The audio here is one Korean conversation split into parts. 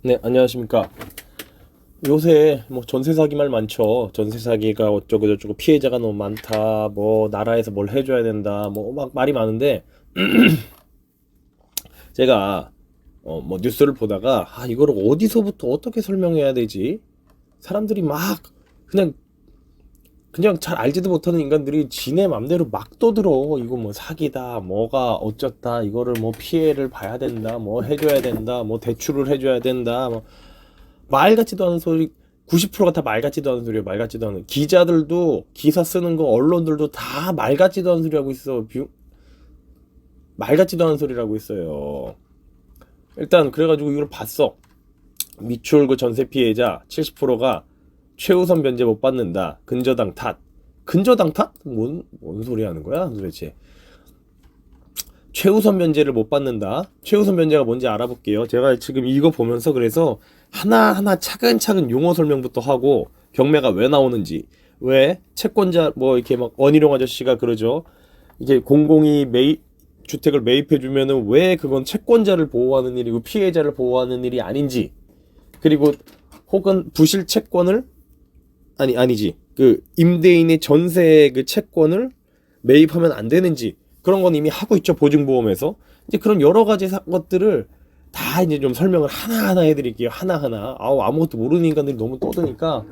네, 안녕하십니까. 요새 뭐 전세 사기 말 많죠. 전세 사기가 어쩌고 저쩌고 피해자가 너무 많다. 뭐 나라에서 뭘 해줘야 된다. 뭐 막 말이 많은데 제가 뭐 뉴스를 보다가 이거를 어디서부터 어떻게 설명해야 되지? 사람들이 막 그냥 잘 알지도 못하는 인간들이 지네 맘대로 막 떠들어. 이거 뭐 사기다, 뭐가 어쩌다, 이거를 뭐 피해를 봐야 된다, 뭐 해줘야 된다, 뭐 대출을 해줘야 된다, 뭐 말 같지도 않은 소리. 90%가 다 말 같지도 않은 소리야. 말 같지도 않은. 기자들도 기사 쓰는 거, 언론들도 다 말 같지도 않은 소리 하고 있어. 말 같지도 않은 소리라고 있어요. 일단 그래가지고 이걸 봤어. 미추홀구 전세 피해자 70%가 최우선 변제 못 받는다. 근저당 탓. 근저당 탓? 뭔 소리 하는 거야 도대체? 최우선 변제를 못 받는다. 최우선 변제가 뭔지 알아볼게요. 제가 지금 이거 보면서 그래서 하나하나 차근차근 용어 설명부터 하고 경매가 왜 나오는지, 왜 채권자 뭐 이렇게 막 원희룡 아저씨가 그러죠. 이게 공공이 주택을 매입해 주면은 왜 그건 채권자를 보호하는 일이고 피해자를 보호하는 일이 아닌지, 그리고 혹은 부실 채권을 아니지, 그 임대인의 전세 그 채권을 매입하면 안 되는지, 그런 건 이미 하고 있죠, 보증보험에서. 이제 그런 여러 가지 것들을 다 이제 좀 설명을 하나하나 해드릴게요. 하나하나. 아무것도 모르는 인간들이 너무 떠드니까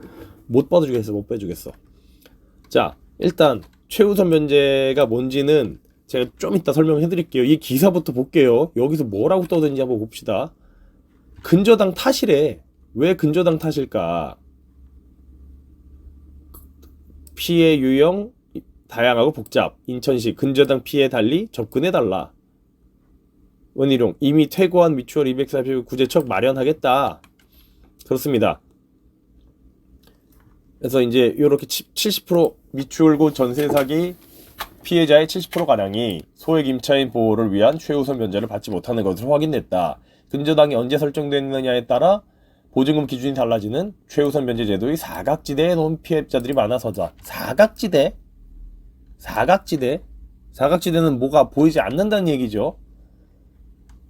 못 봐주겠어, 못 빼주겠어. 자, 일단 최우선 면제가 뭔지는 제가 좀 이따 설명해드릴게요. 이 기사부터 볼게요. 여기서 뭐라고 떠드는지 한번 봅시다. 근저당 탓이래. 왜 근저당 탓일까? 피해 유형 다양하고 복잡. 인천시 근저당 피해 달리 접근해달라. 원희룡 이미 퇴고한 미추홀 240 구제척 마련하겠다. 그렇습니다. 그래서 이제 이렇게 70% 미추홀구 전세 사기 피해자의 70%가량이 소액 임차인 보호를 위한 최우선 면제를 받지 못하는 것으로 확인됐다. 근저당이 언제 설정됐느냐에 따라 보증금 기준이 달라지는 최우선 면제 제도의 사각지대에 놓은 피해자들이 많아서다. 사각지대? 사각지대는 뭐가 보이지 않는다는 얘기죠.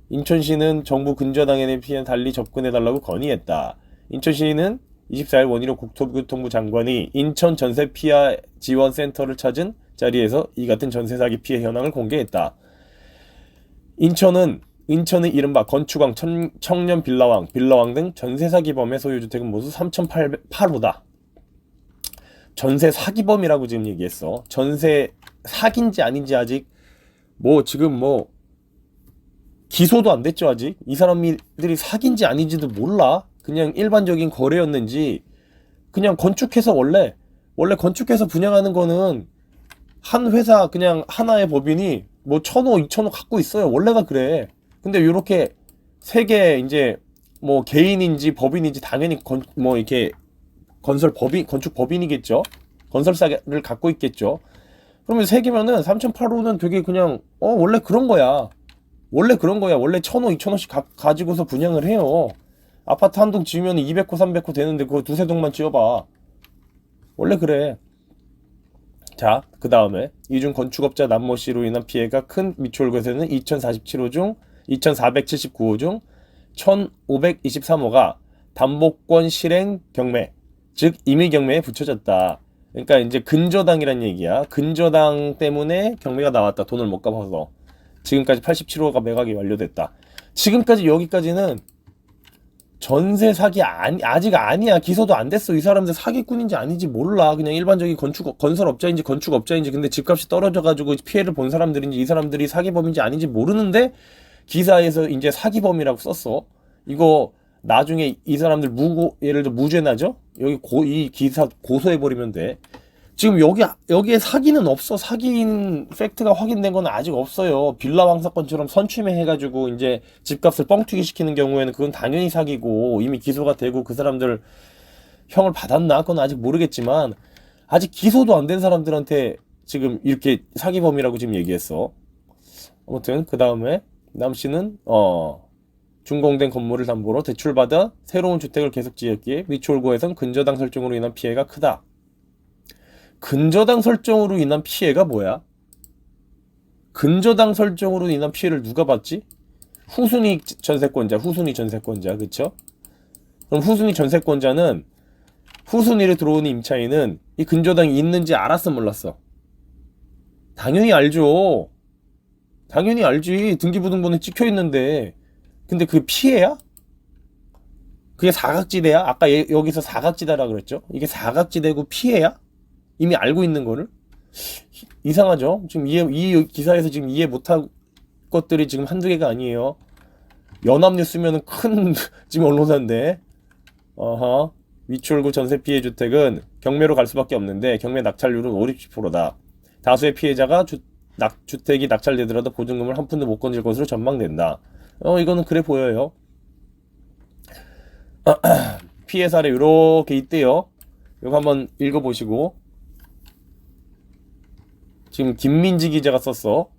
인천시는 정부 근저당에 대한 피해는 달리 접근해달라고 건의했다. 인천시는 24일 원희룡 국토교통부 장관이 인천 전세 피해 지원센터를 찾은 자리에서 이 같은 전세 사기 피해 현황을 공개했다. 인천은 이른바 건축왕, 청년 빌라왕 등 전세 사기범의 소유주택은 모두 3,808호다. 전세 사기범이라고 지금 얘기했어. 전세 사기인지 아닌지 아직 지금 기소도 안 됐죠. 아직 이 사람들이 사기인지 아닌지도 몰라. 그냥 일반적인 거래였는지. 그냥 건축해서 원래 건축해서 분양하는 거는 한 회사 그냥 하나의 법인이 1,000호 2,000호 갖고 있어요. 원래가 그래. 근데 요렇게 세 개 이제 개인인지 법인인지 당연히 이렇게 건축 법인이겠죠. 건설사를 갖고 있겠죠. 그러면 세 개면은 3,008호는 되게 그냥 원래 그런 거야. 원래 1,000호 2,000호씩 가지고서 분양을 해요. 아파트 한 동 지으면 200호 300호 되는데 그거 두세 동만 지어봐. 원래 그래. 자, 그 다음에 이중 건축업자 남모 씨로 인한 피해가 큰 미추홀구에서는 2,047호 중 2,479호 중 1,523호가 담보권 실행 경매, 즉 임의 경매에 붙여졌다. 그러니까 이제 근저당이란 얘기야. 근저당 때문에 경매가 나왔다. 돈을 못 갚아서. 지금까지 87호가 매각이 완료됐다. 지금까지 여기까지는 전세 사기 아직 아니야. 기소도 안 됐어. 이 사람들 사기꾼인지 아닌지 몰라. 그냥 일반적인 건설업자인지 건축업자인지, 근데 집값이 떨어져가지고 피해를 본 사람들인지 이 사람들이 사기범인지 아닌지 모르는데 기사에서 이제 사기범이라고 썼어. 이거 나중에 이 사람들 예를 들어 무죄 나죠? 이 기사 고소해버리면 돼. 지금 여기에 사기는 없어. 사기인 팩트가 확인된 건 아직 없어요. 빌라왕 사건처럼 선취매 해가지고 이제 집값을 뻥튀기 시키는 경우에는 그건 당연히 사기고 이미 기소가 되고 그 사람들 형을 받았나? 그건 아직 모르겠지만 아직 기소도 안 된 사람들한테 지금 이렇게 사기범이라고 지금 얘기했어. 아무튼 그 다음에 남씨는 준공된 건물을 담보로 대출받아 새로운 주택을 계속 지었기에 미추홀구에선 근저당 설정으로 인한 피해가 크다. 근저당 설정으로 인한 피해가 뭐야? 근저당 설정으로 인한 피해를 누가 받지? 후순위 전세권자, 그쵸? 그럼 후순위 전세권자는 후순위로 들어오는 임차인은 이 근저당이 있는지 알았어 몰랐어? 당연히 알죠. 당연히 알지. 등기부등본에 찍혀 있는데. 근데 그게 피해야? 그게 사각지대야? 아까 여기서 사각지대라 그랬죠? 이게 사각지대고 피해야? 이미 알고 있는 거를? 이상하죠? 지금 이 기사에서 지금 이해 못할 것들이 지금 한두 개가 아니에요. 연합뉴스면은 큰 지금 언론사인데. 어허. 위출구 전세 피해 주택은 경매로 갈 수밖에 없는데 경매 낙찰률은 5, 60%다. 다수의 피해자가 주택이 낙찰되더라도 보증금을 한 푼도 못 건질 것으로 전망된다. 이거는 그래 보여요. 피해 사례 이렇게 있대요. 이거 한번 읽어보시고. 지금 김민지 기자가 썼어.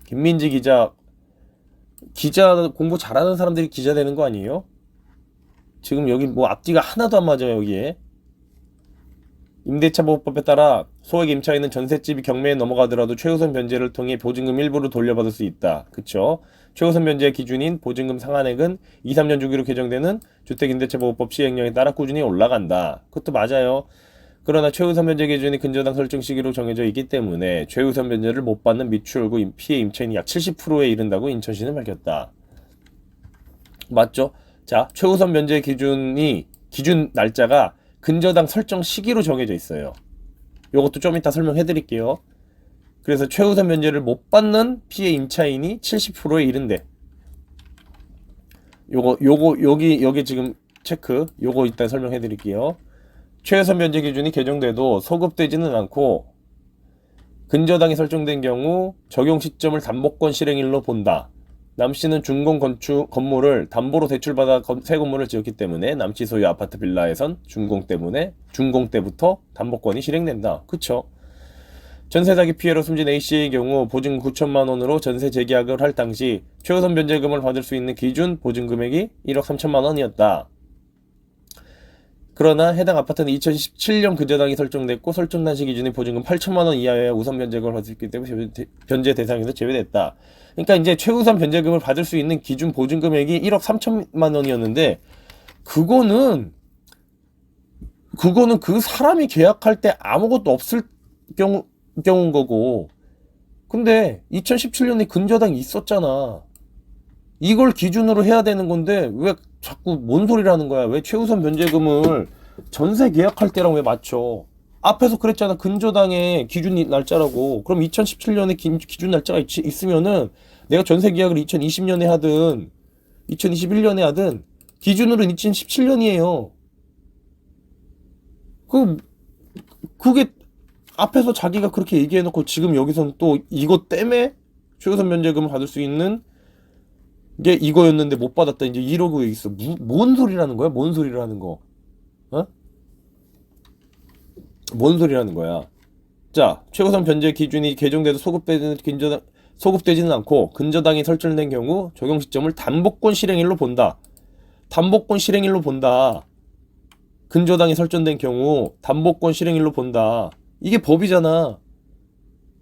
김민지 기자 공부 잘하는 사람들이 기자 되는 거 아니에요? 지금 여기 뭐 앞뒤가 하나도 안 맞아요. 여기에 임대차 보호법에 따라 소액 임차인은 전셋집이 경매에 넘어가더라도 최우선 변제를 통해 보증금 일부를 돌려받을 수 있다. 그쵸? 최우선 변제 기준인 보증금 상한액은 2, 3년 주기로 개정되는 주택임대차보호법 시행령에 따라 꾸준히 올라간다. 그것도 맞아요. 그러나 최우선 변제 기준이 근저당 설정 시기로 정해져 있기 때문에 최우선 변제를 못 받는 미추홀구 피해 임차인이 약 70%에 이른다고 인천시는 밝혔다. 맞죠? 자, 최우선 변제 기준 날짜가 근저당 설정 시기로 정해져 있어요. 요것도 좀 이따 설명해 드릴게요. 그래서 최우선 변제를 못 받는 피해 임차인이 70%에 이른대. 여기 지금 체크. 요거 이따 설명해 드릴게요. 최우선 변제 기준이 개정돼도 소급되지는 않고 근저당이 설정된 경우 적용 시점을 담보권 실행일로 본다. 남씨는 준공 건물을 담보로 대출받아 새 건물을 지었기 때문에 남씨 소유 아파트 빌라에선 준공 때부터 담보권이 실행된다. 그쵸? 전세 사기 피해로 숨진 A씨의 경우 보증금 9천만 원으로 전세 재계약을 할 당시 최우선 변제금을 받을 수 있는 기준 보증금액이 1억 3천만 원이었다. 그러나 해당 아파트는 2017년 근저당이 설정됐고 설정 당시 기준의 보증금 8천만 원 이하여야 우선 변제금을 받을 수 있기 때문에 변제 대상에서 제외됐다. 그러니까 이제 최우선 변제금을 받을 수 있는 기준 보증금액이 1억 3천만 원이었는데 그거는 그 사람이 계약할 때 아무것도 없을 경우인 거고. 근데 2017년에 근저당이 있었잖아. 이걸 기준으로 해야 되는 건데 왜 자꾸 뭔 소리를 하는 거야? 왜 최우선 변제금을 전세 계약할 때랑 왜 맞춰? 앞에서 그랬잖아. 근저당의 기준 날짜라고. 그럼 2017년에 기준 날짜가 있으면은 내가 전세 계약을 2020년에 하든 2021년에 하든 기준으로는 2017년이에요. 그게 앞에서 자기가 그렇게 얘기해놓고 지금 여기서는 또 이것 때문에 최우선 변제금을 받을 수 있는 게 이거였는데 못 받았다 이제 이러고 있어. 뭔 소리라는 거야? 뭔 소리라는 거? 어? 뭔 소리라는 거야? 자, 최우선 변제 기준이 개정돼도 소급되지는 않고 근저당이 설정된 경우 적용 시점을 담보권 실행일로 본다. 담보권 실행일로 본다. 근저당이 설정된 경우 담보권 실행일로 본다. 이게 법이잖아.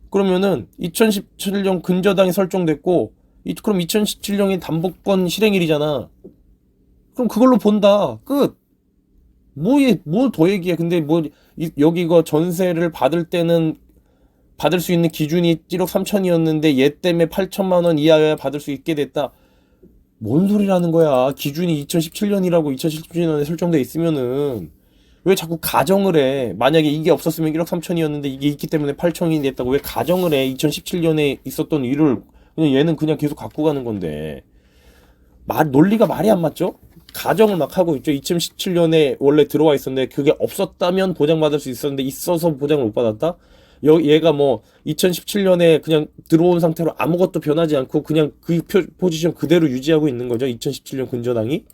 그러면은 2017년 근저당이 설정됐고 그럼 2017년이 담보권 실행일이잖아. 그럼 그걸로 본다. 끝. 뭘 더 얘기해. 근데 여기가 전세를 받을 때는 받을 수 있는 기준이 1억 3천이었는데 얘 때문에 8천만 원 이하여야 받을 수 있게 됐다. 뭔 소리라는 거야. 기준이 2017년이라고 2017년에 설정돼 있으면은 왜 자꾸 가정을 해. 만약에 이게 없었으면 1억 3천이었는데 이게 있기 때문에 8천이 됐다고 왜 가정을 해. 2017년에 있었던 일을 얘는 그냥 계속 갖고 가는 건데 논리가 말이 안 맞죠? 가정을 막 하고 있죠. 2017년에 원래 들어와 있었는데 그게 없었다면 보장받을 수 있었는데 있어서 보장을 못 받았다? 얘가 뭐 2017년에 그냥 들어온 상태로 아무것도 변하지 않고 그냥 그 포지션 그대로 유지하고 있는 거죠. 2017년 근저당이.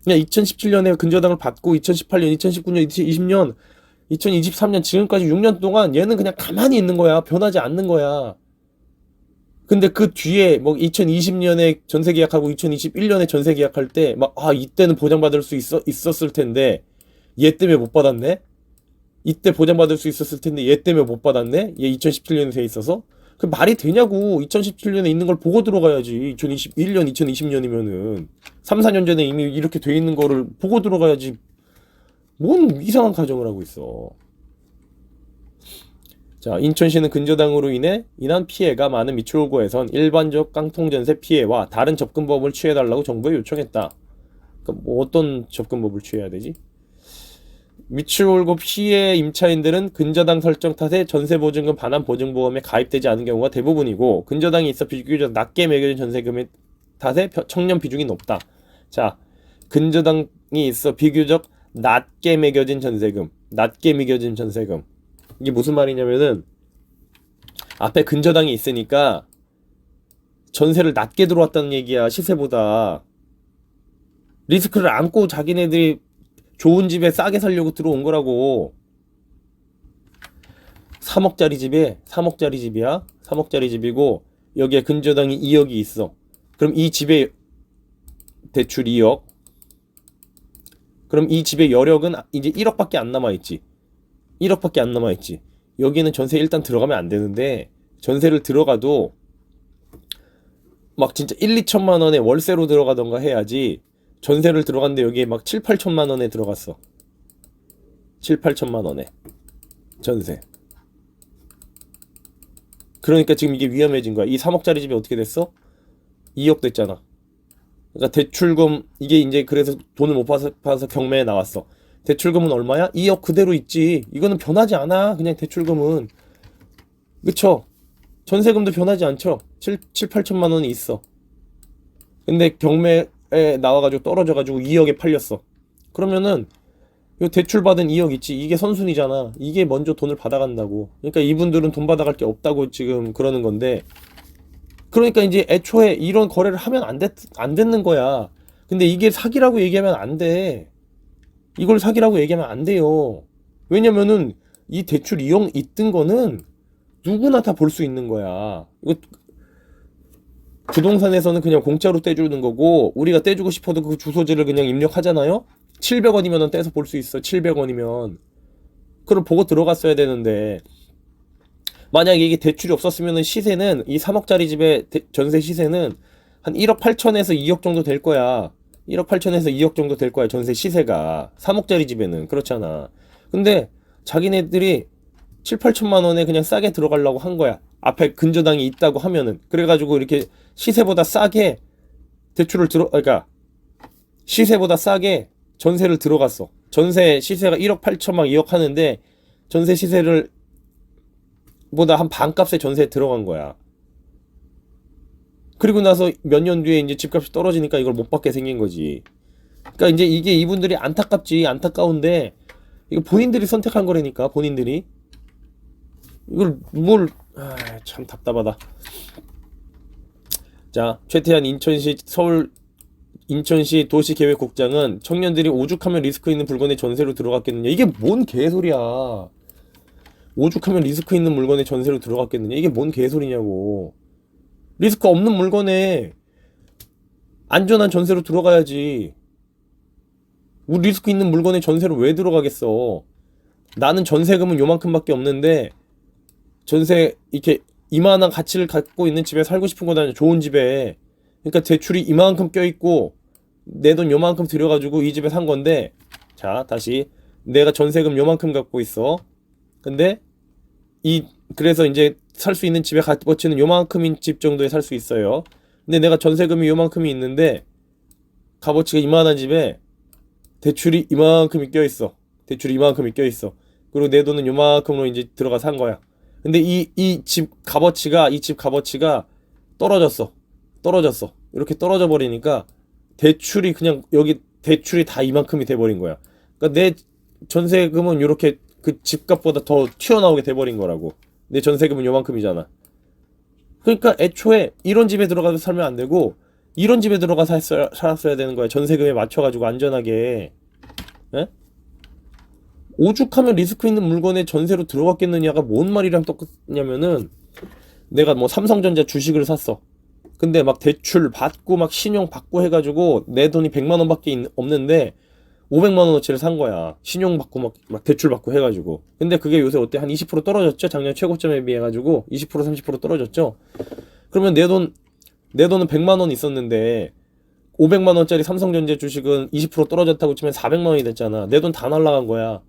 그냥 2017년에 근저당을 받고 2018년, 2019년, 2020년, 2023년 지금까지 6년 동안 얘는 그냥 가만히 있는 거야. 변하지 않는 거야. 근데 그 뒤에 뭐 2020년에 전세 계약하고 2021년에 전세 계약할 때 막 이때는 보장받을 수 있었을 텐데 얘 때문에 못 받았네. 이때 보장받을 수 있었을 텐데 얘 때문에 못 받았네. 얘 2017년에 돼 있어서 그 말이 되냐고. 2017년에 있는 걸 보고 들어가야지. 2021년, 2020년이면은 3, 4년 전에 이미 이렇게 돼 있는 거를 보고 들어가야지. 뭔 이상한 가정을 하고 있어. 자, 인천시는 근저당으로 인한 피해가 많은 미추홀구에선 일반적 깡통전세 피해와 다른 접근법을 취해달라고 정부에 요청했다. 그러니까 뭐 어떤 접근법을 취해야 되지? 미추홀구 피해 임차인들은 근저당 설정 탓에 전세보증금 반환 보증보험에 가입되지 않은 경우가 대부분이고 근저당이 있어 비교적 낮게 매겨진 전세금의 탓에 청년 비중이 높다. 자, 근저당이 있어 비교적 낮게 매겨진 전세금, 이게 무슨 말이냐면은 앞에 근저당이 있으니까 전세를 낮게 들어왔다는 얘기야. 시세보다 리스크를 안고 자기네들이 좋은 집에 싸게 살려고 들어온 거라고. 3억짜리 집에 3억짜리 집이야. 3억짜리 집이고 여기에 근저당이 2억이 있어. 그럼 이 집에 대출 2억. 그럼 이 집의 여력은 이제 1억밖에 안 남아있지. 1억밖에 안 남아있지. 여기는 전세 일단 들어가면 안 되는데 전세를 들어가도 막 진짜 1, 2천만 원에 월세로 들어가던가 해야지. 전세를 들어갔는데 여기에 막 7, 8천만 원에 들어갔어. 7, 8천만 원에 전세. 그러니까 지금 이게 위험해진 거야. 이 3억짜리 집이 어떻게 됐어? 2억 됐잖아. 그러니까 대출금 이게 이제 그래서 돈을 못 받아서 경매에 나왔어. 대출금은 얼마야? 2억 그대로 있지. 이거는 변하지 않아. 그냥 대출금은. 그쵸? 전세금도 변하지 않죠. 7, 8천만 원이 있어. 근데 경매에 나와가지고 떨어져가지고 2억에 팔렸어. 그러면은 요 대출받은 2억 있지. 이게 선순위잖아. 이게 먼저 돈을 받아간다고. 그러니까 이분들은 돈 받아갈 게 없다고 지금 그러는 건데. 그러니까 이제 애초에 이런 거래를 하면 안 됐는 거야. 근데 이게 사기라고 얘기하면 안 돼. 이걸 사기라고 얘기하면 안 돼요. 왜냐면은 이 대출 이용 있던 거는 누구나 다 볼 수 있는 거야. 이거 부동산에서는 그냥 공짜로 떼주는 거고 우리가 떼주고 싶어도 그 주소지를 그냥 입력하잖아요. 700원이면 떼서 볼 수 있어. 700원이면 그걸 보고 들어갔어야 되는데 만약에 이게 대출이 없었으면 시세는 이 3억짜리 집의 전세 시세는 한 1억 8천에서 2억 정도 될 거야. 1억 8천에서 2억 정도 될 거야. 전세 시세가 3억짜리 집에는 그렇잖아. 근데 자기네들이 7, 8천만 원에 그냥 싸게 들어가려고 한 거야. 앞에 근저당이 있다고 하면은. 그래가지고 이렇게 시세보다 싸게 그러니까 시세보다 싸게 전세를 들어갔어. 전세 시세가 1억 8천막 2억 하는데 전세 시세를 보다 한 반값에 전세에 들어간 거야. 그리고 나서 몇 년 뒤에 이제 집값이 떨어지니까 이걸 못 받게 생긴 거지. 그러니까 이제 이게 이분들이 안타까운데 이거 본인들이 선택한 거라니까. 본인들이 이걸 참 답답하다. 자, 최태한 인천시 도시계획국장은 청년들이 오죽하면 리스크 있는 물건에 전세로 들어갔겠느냐. 이게 뭔 개소리야. 오죽하면 리스크 있는 물건에 전세로 들어갔겠느냐. 이게 뭔 개소리냐고. 리스크 없는 물건에 안전한 전세로 들어가야지. 우리 리스크 있는 물건에 전세로 왜 들어가겠어. 나는 전세금은 요만큼밖에 없는데 전세 이렇게 이만한 가치를 갖고 있는 집에 살고 싶은 거다. 좋은 집에. 그러니까 대출이 이만큼 껴있고 내 돈 요만큼 들여가지고 이 집에 산 건데, 자 다시 내가 전세금 요만큼 갖고 있어. 근데 그래서 이제 살 수 있는 집의 값어치는 요만큼인 집 정도에 살 수 있어요. 근데 내가 전세금이 요만큼이 있는데 값어치가 이만한 집에 대출이 이만큼이 껴있어. 그리고 내 돈은 요만큼으로 이제 들어가 산 거야. 근데 이 집 값어치가 떨어졌어. 이렇게 떨어져 버리니까 대출이 그냥 여기 대출이 다 이만큼이 돼 버린 거야. 그러니까 내 전세금은 이렇게 그 집값보다 더 튀어나오게 돼 버린 거라고. 내 전세금은 요만큼이잖아. 그러니까 애초에 이런 집에 들어가서 살면 안 되고 이런 집에 들어가 살았어야 되는 거야. 전세금에 맞춰가지고 안전하게. 에? 오죽하면 리스크 있는 물건에 전세로 들어갔겠느냐가 뭔 말이랑 똑같냐면은 내가 뭐 삼성전자 주식을 샀어. 근데 막 대출 받고 막 신용 받고 해가지고 내 돈이 100만 원밖에 없는데 500만 원어치를 산 거야. 신용 받고 막 대출 받고 해가지고. 근데 그게 요새 어때? 한 20% 떨어졌죠? 작년 최고점에 비해가지고 20% 30% 떨어졌죠? 그러면 내 돈은 100만 원 있었는데 500만 원짜리 삼성전자 주식은 20% 떨어졌다고 치면 400만 원이 됐잖아. 내 돈 다 날라간 거야.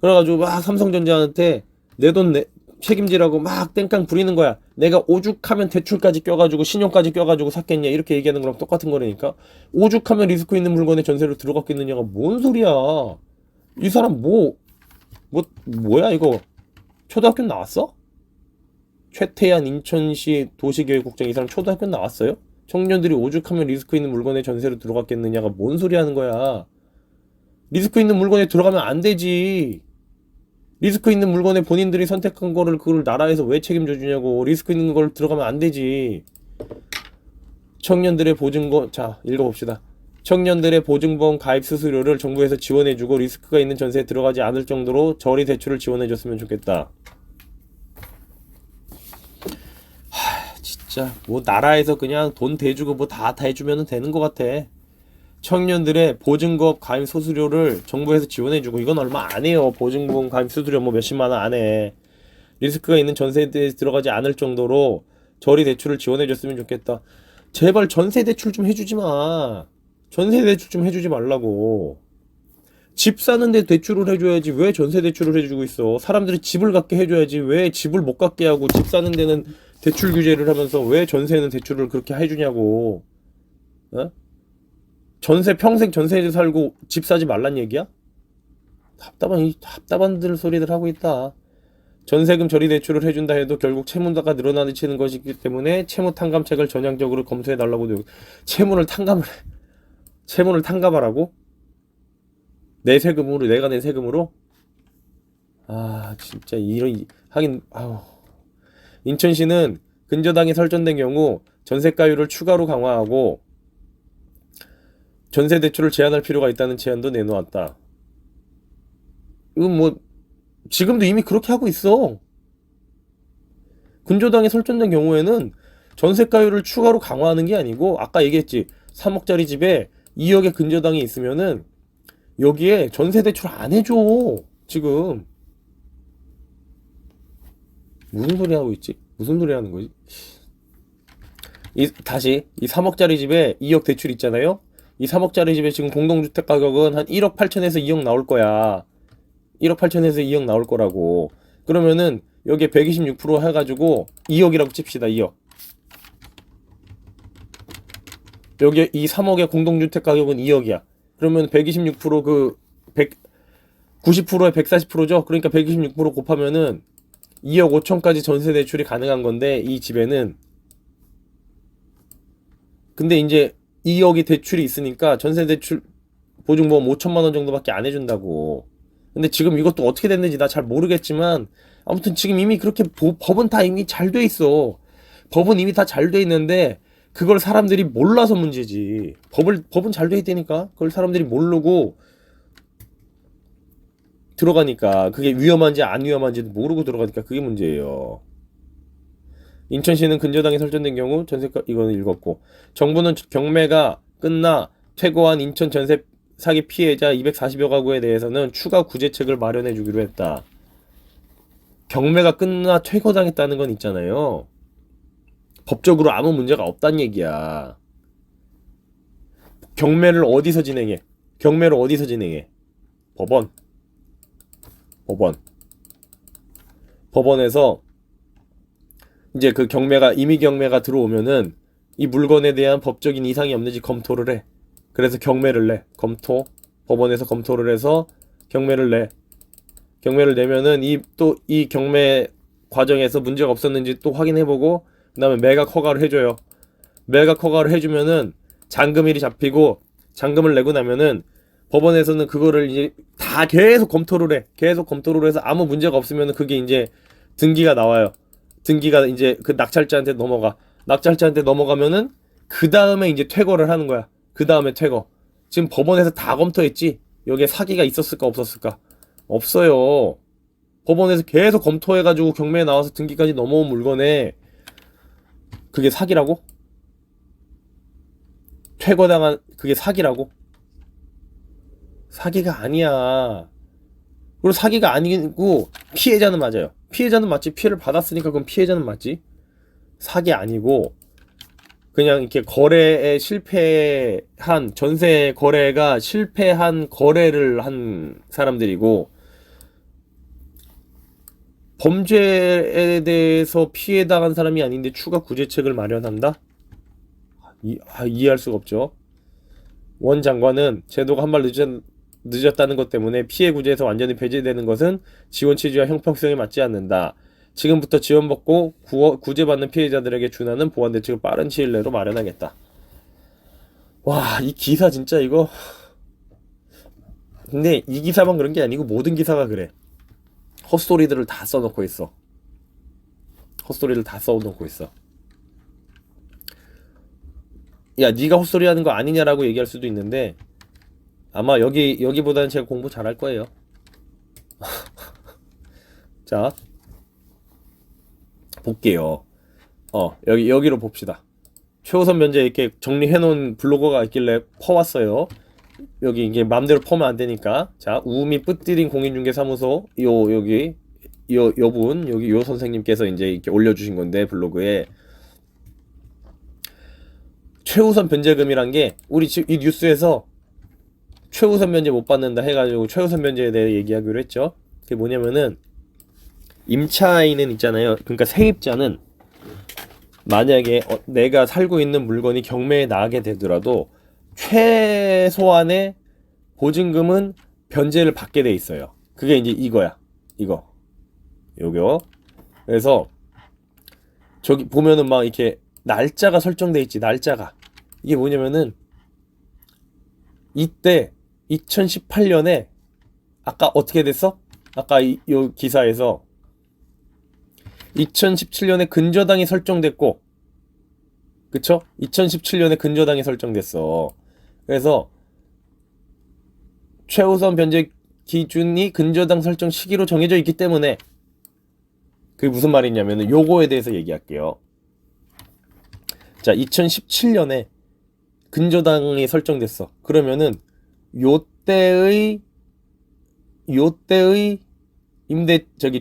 그래가지고 막 삼성전자한테 내 돈 책임지라고 막 땡깡 부리는 거야. 내가 오죽하면 대출까지 껴가지고 신용까지 껴가지고 샀겠냐 이렇게 얘기하는 거랑 똑같은 거라니까. 오죽하면 리스크 있는 물건에 전세로 들어갔겠느냐가 뭔 소리야. 이 사람 뭐야 이거. 초등학교 나왔어? 최태한 인천시 도시교육국장 이 사람 초등학교 나왔어요? 청년들이 오죽하면 리스크 있는 물건에 전세로 들어갔겠느냐가 뭔 소리 하는 거야. 리스크 있는 물건에 들어가면 안 되지. 리스크 있는 물건에 본인들이 선택한 거를 그걸 나라에서 왜 책임져 주냐고. 리스크 있는 걸 들어가면 안 되지. 청년들의 보증금, 자 읽어봅시다. 청년들의 보증보험 가입 수수료를 정부에서 지원해주고 리스크가 있는 전세에 들어가지 않을 정도로 저리 대출을 지원해줬으면 좋겠다. 진짜 뭐 나라에서 그냥 돈 대주고 뭐 다 해주면 되는 것 같아. 청년들의 보증금 가입 수수료를 정부에서 지원해주고 이건 얼마 안 해요. 보증금 가입 수수료 뭐 몇십만 원 안 해. 리스크가 있는 전세에 들어가지 않을 정도로 저리 대출을 지원해줬으면 좋겠다. 제발 전세 대출 좀 해주지 마. 전세 대출 좀 해주지 말라고. 집 사는데 대출을 해줘야지 왜 전세 대출을 해주고 있어. 사람들이 집을 갖게 해줘야지 왜 집을 못 갖게 하고 집 사는 데는 대출 규제를 하면서 왜 전세는 대출을 그렇게 해주냐고. 어? 전세 평생 전세에 살고 집 사지 말란 얘기야? 답답한 소리들 하고 있다. 전세금 처리 대출을 해준다 해도 결국 채무가 늘어나는 것이기 때문에 채무 탕감책을 전향적으로 검토해 달라고. 채무를 탕감하라고? 내 세금으로, 내가 낸 세금으로? 아 진짜 이런 하긴. 아우. 인천시는 근저당이 설정된 경우 전세가율을 추가로 강화하고 전세 대출을 제한할 필요가 있다는 제안도 내놓았다. 이건 뭐 지금도 이미 그렇게 하고 있어. 근저당이 설정된 경우에는 전세가율을 추가로 강화하는 게 아니고 아까 얘기했지. 3억짜리 집에 2억의 근저당이 있으면은 여기에 전세 대출 안 해줘. 지금 무슨 소리 하고 있지? 무슨 소리 하는 거지? 다시 이 3억짜리 집에 2억 대출 있잖아요. 이 3억짜리 집에 지금 공동주택 가격은 한 1억 8천에서 2억 나올 거야. 1억 8천에서 2억 나올 거라고. 그러면은 여기에 126% 해가지고 2억이라고 칩시다. 2억. 여기 이 3억의 공동주택 가격은 2억이야. 그러면 126%그 90%에 140%죠? 그러니까 126% 곱하면은 2억 5천까지 전세 대출이 가능한 건데 이 집에는. 근데 이제 2억이 대출이 있으니까 전세 대출 보증보험 5천만 원 정도밖에 안 해준다고. 근데 지금 이것도 어떻게 됐는지 나 잘 모르겠지만 아무튼 지금 이미 그렇게 법은 다 이미 잘 돼 있어. 법은 이미 다 잘 돼 있는데 그걸 사람들이 몰라서 문제지. 법은 잘 돼 있다니까. 그걸 사람들이 모르고 들어가니까 그게 위험한지 안 위험한지도 모르고 들어가니까 그게 문제예요. 인천시는 근저당이 설정된 경우 전세가 이거는 읽었고, 정부는 경매가 끝나 퇴거한 인천 전세 사기 피해자 240여 가구에 대해서는 추가 구제책을 마련해 주기로 했다. 경매가 끝나 퇴거당했다는 건 있잖아요. 법적으로 아무 문제가 없다는 얘기야. 경매를 어디서 진행해? 법원에서 이제 그 임의 경매가 들어오면은 이 물건에 대한 법적인 이상이 없는지 검토를 해. 그래서 경매를 내. 법원에서 검토를 해서 경매를 내. 경매를 내면은 이 경매 과정에서 문제가 없었는지 또 확인해보고 그다음에 매각 허가를 해줘요. 매각 허가를 해주면은 잔금일이 잡히고 잔금을 내고 나면은 법원에서는 그거를 이제 다 계속 검토를 해. 계속 검토를 해서 아무 문제가 없으면은 그게 이제 등기가 나와요. 등기가 이제 그 낙찰자한테 넘어가. 낙찰자한테 넘어가면은 그 다음에 이제 퇴거를 하는 거야. 그 다음에 퇴거. 지금 법원에서 다 검토했지. 여기에 사기가 있었을까 없었을까? 없어요. 법원에서 계속 검토해가지고 경매에 나와서 등기까지 넘어온 물건에 그게 사기라고? 퇴거당한 그게 사기라고? 사기가 아니야. 그리고 사기가 아니고 피해자는 맞아요. 피해자는 맞지. 피해를 받았으니까 그럼 피해자는 맞지. 사기 아니고 그냥 이렇게 거래에 실패한, 전세 거래가 실패한 거래를 한 사람들이고, 범죄에 대해서 피해당한 사람이 아닌데 추가 구제책을 마련한다? 이해할 수가 없죠. 원 장관은 제도가 한 발 늦었다는 것 때문에 피해 구제에서 완전히 배제되는 것은 지원 취지와 형평성에 맞지 않는다. 지금부터 지원받고 구제받는 피해자들에게 준하는 보완 대책을 빠른 시일 내로 마련하겠다. 와, 이 기사 진짜 이거. 근데 이 기사만 그런 게 아니고 모든 기사가 그래. 헛소리들을 다 써놓고 있어. 헛소리를 다 써놓고 있어. 야, 네가 헛소리 하는 거 아니냐라고 얘기할 수도 있는데, 아마 여기보다는 제가 공부 잘할 거예요. 자, 볼게요. 여기로 봅시다. 최우선 면제 이렇게 정리해놓은 블로거가 있길래 퍼왔어요. 여기 이게 맘대로 퍼면 안 되니까. 자, 우미 뿌띠린 공인중개사무소 여기 요분 여기 요 선생님께서 이제 이렇게 올려주신 건데, 블로그에 최우선 변제금이란 게, 우리 지금 이 뉴스에서 최우선 변제 못 받는다 해가지고 최우선 변제에 대해 얘기하기로 했죠. 그게 뭐냐면은, 임차인은 있잖아요. 그러니까 세입자는 만약에 내가 살고 있는 물건이 경매에 나가게 되더라도 최소한의 보증금은 변제를 받게 돼 있어요. 그게 이제 이거야. 요거. 그래서 저기 보면은 막 이렇게 날짜가 설정돼 있지. 날짜가. 이게 뭐냐면은, 이때 2018년에 아까 어떻게 됐어? 아까 요 기사에서 2017년에 근저당이 설정됐고, 그쵸? 2017년에 근저당이 설정됐어. 그래서 최우선 변제 기준이 근저당 설정 시기로 정해져 있기 때문에, 그게 무슨 말이냐면은 요거에 대해서 얘기할게요. 자, 2017년에 근저당이 설정됐어. 그러면은 요때의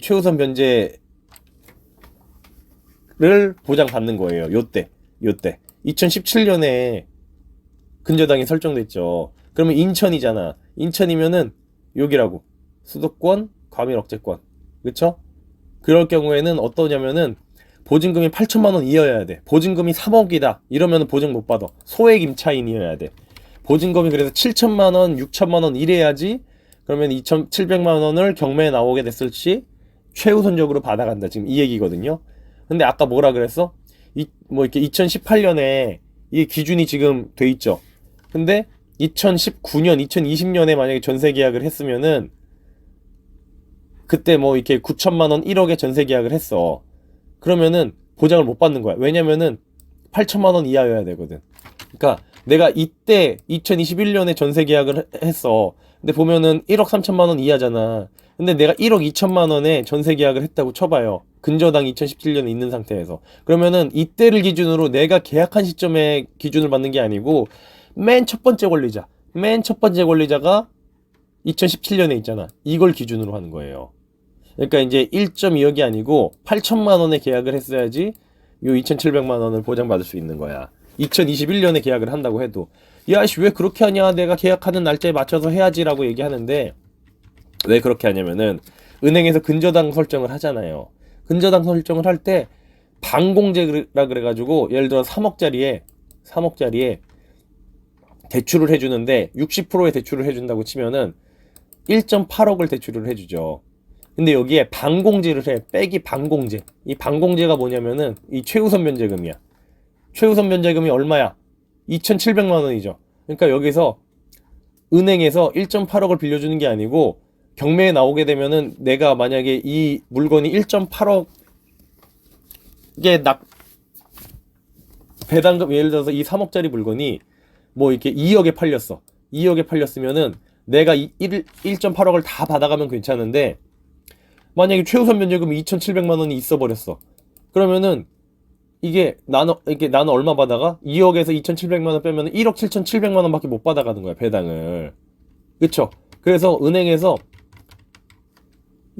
최우선 변제를 보장받는 거예요. 요때 2017년에 근저당이 설정됐죠. 그러면 인천이잖아. 인천이면은 여기라고, 수도권 과밀억제권. 그쵸? 그럴 경우에는 어떠냐면은 보증금이 8천만 원 이어야 돼. 보증금이 3억이다 이러면 보증 못 받아. 소액 임차인이어야 돼. 보증금이 그래서 7천만 원, 6천만 원 이래야지. 그러면 2,700만 원을 경매에 나오게 됐을 시 최우선적으로 받아간다. 지금 이 얘기거든요. 근데 아까 뭐라 그랬어? 이렇게 2018년에 이 기준이 지금 돼 있죠. 근데 2019년, 2020년에 만약에 전세 계약을 했으면은, 그때 뭐 이렇게 9천만 원, 1억에 전세 계약을 했어. 그러면은 보장을 못 받는 거야. 왜냐면은 8천만 원 이하여야 되거든. 그러니까 내가 이때 2021년에 전세 계약을 했어. 근데 보면은 1억 3천만 원 이하잖아. 근데 내가 1억 2천만 원에 전세 계약을 했다고 쳐봐요. 근저당 2017년에 있는 상태에서. 그러면은 이때를 기준으로 내가 계약한 시점에 기준을 받는 게 아니고, 맨 첫 번째 권리자가 2017년에 있잖아. 이걸 기준으로 하는 거예요. 그러니까 이제 1.2억이 아니고 8천만 원에 계약을 했어야지 요 2,700만 원을 보장받을 수 있는 거야. 2021년에 계약을 한다고 해도, 야씨 왜 그렇게 하냐, 내가 계약하는 날짜에 맞춰서 해야지라고 얘기하는데, 왜 그렇게 하냐면은 은행에서 근저당 설정을 하잖아요. 근저당 설정을 할 때 반공제라 그래가지고, 예를 들어 3억짜리에 대출을 해주는데 60%의 대출을 해준다고 치면은 1.8억을 대출을 해주죠. 근데 여기에 반공제를 해. 빼기 반공제. 이 반공제가 뭐냐면은 이 최우선 변제금이야. 최우선 변제금이 얼마야? 2,700만 원이죠. 그러니까 여기서 은행에서 1.8억을 빌려주는 게 아니고, 경매에 나오게 되면은 내가 만약에 이 물건이 1.8억에 배당금, 예를 들어서 이 3억짜리 물건이 뭐 이렇게 2억에 팔렸어. 2억에 팔렸으면은 내가 1.8억을 다 받아가면 괜찮은데, 만약에 최우선 변제금이 2,700만 원이 있어 버렸어. 그러면은 나는 얼마 받아가? 2억에서 2,700만 원 빼면 1억 7,700만 원밖에 못 받아가는 거야, 배당을. 그쵸? 그래서 은행에서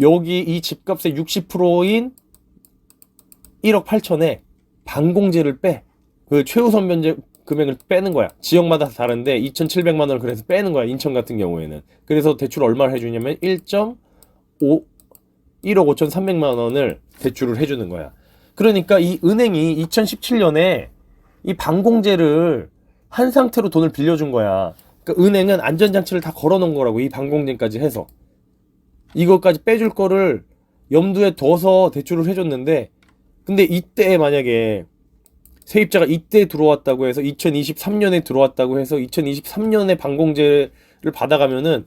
여기 이 집값의 60%인 1억 8천에 반공제를 빼. 그 최우선 변제 금액을 빼는 거야. 지역마다 다른데 2,700만 원을 그래서 빼는 거야. 인천 같은 경우에는. 그래서 대출 얼마를 해주냐면 1.5 1억 5,300만 원을 대출을 해주는 거야. 그러니까 이 은행이 2017년에 이 반공제를 한 상태로 돈을 빌려준 거야. 그러니까 은행은 안전장치를 다 걸어놓은 거라고, 이 반공제까지 해서. 이것까지 빼줄 거를 염두에 둬서 대출을 해줬는데, 근데 이때 만약에 세입자가 이때 들어왔다고 해서 2023년에 들어왔다고 해서 2023년에 반공제를 받아가면은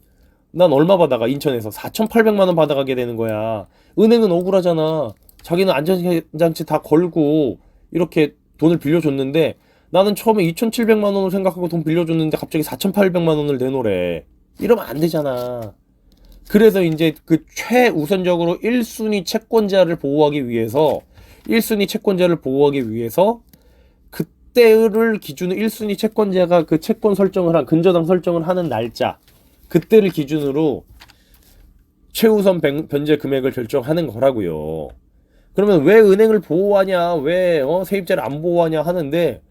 난 얼마 받아가? 인천에서 4,800만 원 받아가게 되는 거야. 은행은 억울하잖아. 자기는 안전장치 다 걸고 이렇게 돈을 빌려줬는데 나는 처음에 2,700만 원을 생각하고 돈 빌려줬는데 갑자기 4,800만 원을 내놓으래. 이러면 안 되잖아. 그래서 이제 그 최우선적으로 1순위 채권자를 보호하기 위해서 1순위 채권자를 보호하기 위해서 그때를 기준으로 1순위 채권자가 그 채권 설정을 한 근저당 설정을 하는 날짜, 그때를 기준으로 최우선 변제 금액을 결정하는 거라고요. 그러면 왜 은행을 보호하냐, 왜 세입자를 안 보호하냐 하는데,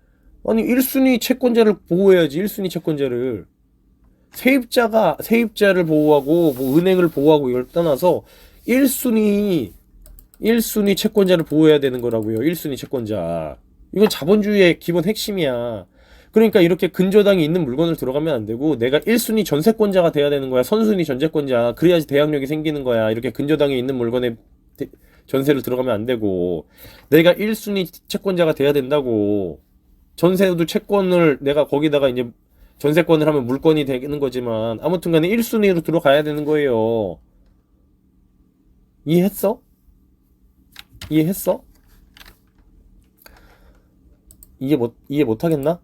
아니 1순위 채권자를 보호해야지. 1순위 채권자를. 세입자를 보호하고 뭐 은행을 보호하고 이걸 떠나서 1순위 채권자를 보호해야 되는 거라고요. 1순위 채권자. 이건 자본주의의 기본 핵심이야. 그러니까 이렇게 근저당이 있는 물건을 들어가면 안 되고 내가 1순위 전세권자가 돼야 되는 거야. 선순위 전세권자. 그래야지 대항력이 생기는 거야. 이렇게 근저당이 있는 물건에 전세를 들어가면 안 되고, 내가 1순위 채권자가 돼야 된다고. 전세도 채권을 내가 거기다가 이제 전세권을 하면 물건이 되는 거지만 아무튼 간에 1순위로 들어가야 되는 거예요. 이해했어? 이해했어? 이해 못하겠나?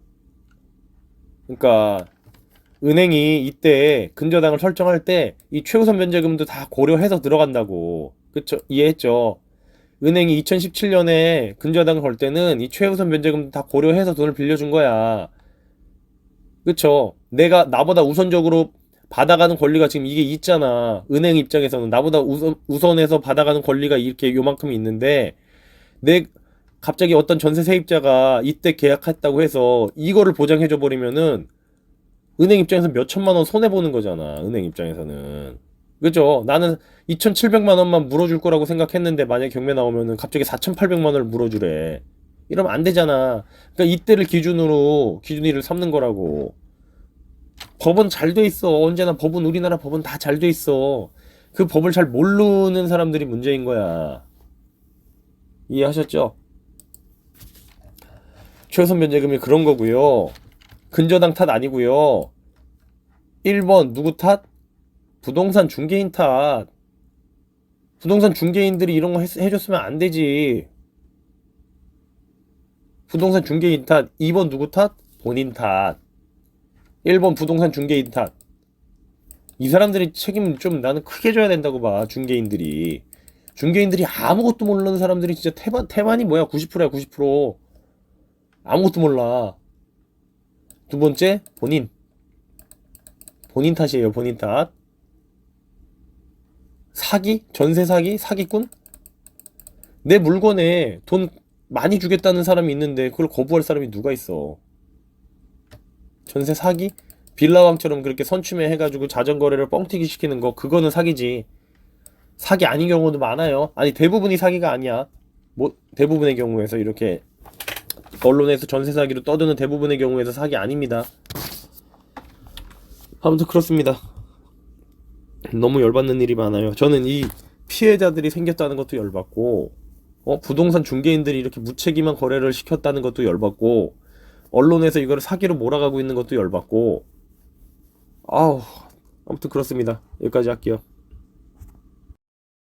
그러니까 은행이 이때 근저당을 설정할 때 이 최우선 변제금도 다 고려해서 들어간다고. 그쵸? 이해했죠? 은행이 2017년에 근저당을 걸 때는 이 최우선 변제금도 다 고려해서 돈을 빌려준 거야. 그쵸? 나보다 우선적으로 받아가는 권리가 지금 이게 있잖아. 은행 입장에서는 나보다 우선해서 받아가는 권리가 이렇게 요만큼 있는데, 갑자기 어떤 전세 세입자가 이때 계약했다고 해서 이거를 보장해줘 버리면은 은행 입장에서 몇 천만 원 손해보는 거잖아. 은행 입장에서는. 그죠? 나는 2,700만 원만 물어줄 거라고 생각했는데 만약에 경매 나오면은 갑자기 4,800만 원을 물어주래. 이러면 안 되잖아. 그러니까 이때를 기준일을 삼는 거라고. 법은 잘 돼 있어. 언제나 우리나라 법은 다 잘 돼 있어. 그 법을 잘 모르는 사람들이 문제인 거야. 이해하셨죠? 최우선 변제금이 그런 거고요. 근저당 탓 아니고요. 1번 누구 탓? 부동산 중개인 탓. 부동산 중개인들이 이런 거 해줬으면 안 되지. 부동산 중개인 탓. 2번 누구 탓? 본인 탓. 1번 부동산 중개인 탓. 이 사람들이 책임을 좀 나는 크게 져야 된다고 봐. 중개인들이 아무것도 모르는 사람들이 진짜 태반이 뭐야. 90%야 90%. 아무것도 몰라. 두 번째, 본인 탓이에요. 본인 탓. 전세 사기꾼? 내 물건에 돈 많이 주겠다는 사람이 있는데 그걸 거부할 사람이 누가 있어? 전세 사기? 빌라왕처럼 그렇게 선춤해 해가지고 자전거래를 뻥튀기 시키는 거, 그거는 사기지. 사기 아닌 경우도 많아요. 아니 대부분이 사기가 아니야. 뭐 대부분의 경우에서 이렇게 언론에서 전세 사기로 떠드는 대부분의 경우에서 사기 아닙니다. 아무튼 그렇습니다. 너무 열받는 일이 많아요. 저는 이 피해자들이 생겼다는 것도 열받고, 부동산 중개인들이 이렇게 무책임한 거래를 시켰다는 것도 열받고, 언론에서 이거를 사기로 몰아가고 있는 것도 열받고, 아무튼 그렇습니다. 여기까지 할게요.